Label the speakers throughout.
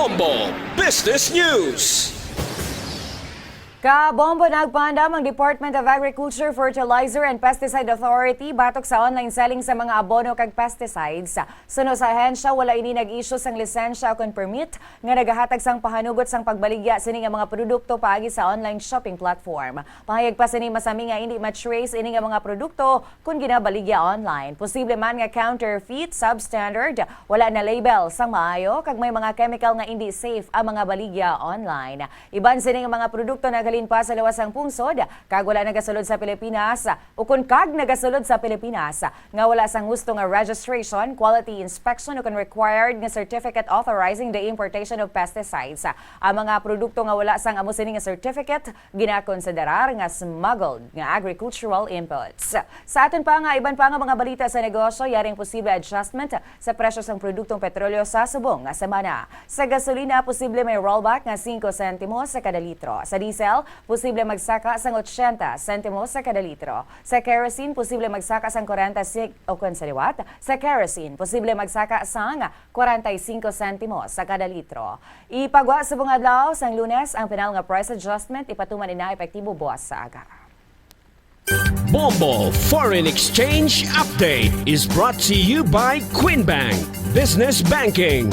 Speaker 1: Bombo Business News.
Speaker 2: Kabombo nagpaandam ang Department of Agriculture, Fertilizer and Pesticide Authority batok sa online selling sa mga abono kag pesticides. Suno sa ahensya, wala ini nag-issue sang lisensya o permit nga nagahatag sang pahanugot sang pagbaligya sini nga mga produkto paagi sa online shopping platform. Pahayag pa sini masami nga hindi ma-trace ini nga mga produkto kung ginabaligya online. Posible man nga counterfeit, substandard, wala na label sang maayo kag may mga chemical nga hindi safe ang mga baligya online. Iban sini nga mga produkto na pa sa lawasang pungsod, kag wala nagasulod sa Pilipinas, o kung kag nagasulod sa Pilipinas, nga wala sang gusto nga registration, quality inspection, o kung required nga certificate authorizing the importation of pesticides. Ang mga produkto nga wala sang amo sini nga certificate, ginakonsiderar nga smuggled nga agricultural inputs. Sa aton pa nga, iban pa nga mga balita sa negosyo, yaring posible adjustment sa presyo sang produktong petrolyo sa subong nga semana. Sa gasolina, posible may rollback nga 5 sentimos sa kada litro. Sa diesel, posible magsaka sang 80 sentimos sa kada litro. Sa kerosene, posible magsaka sang 45 o kung sa liwat. Sa kerosene, posible magsaka sang 45 sentimos sa kada litro. Ipagwa sa buong adlaw sang Lunes ang final nga price adjustment ipatuman ina epektibo buwas sa aga.
Speaker 1: Bombo Foreign Exchange Update is brought to you by Queen Bank Business Banking.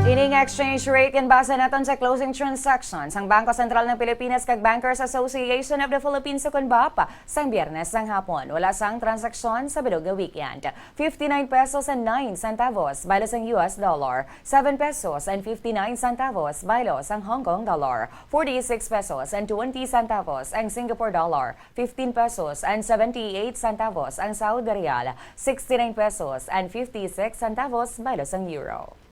Speaker 2: Ining exchange rate yan basa naton sa closing transactions ang Bangko Sentral ng Pilipinas kag Bankers Association of the Philippines sa Bapa sang Biyernes sang hapon. Wala sang transaksyon sa bilog nga weekend. 59 pesos and 9 centavos baylo sang US dollar, 7 pesos and 59 centavos baylo sang Hong Kong dollar, 46 pesos and 20 centavos ang Singapore dollar, 15 pesos and 78 centavos ang Saudi Riyal, 69 pesos and 56 centavos baylo sang euro.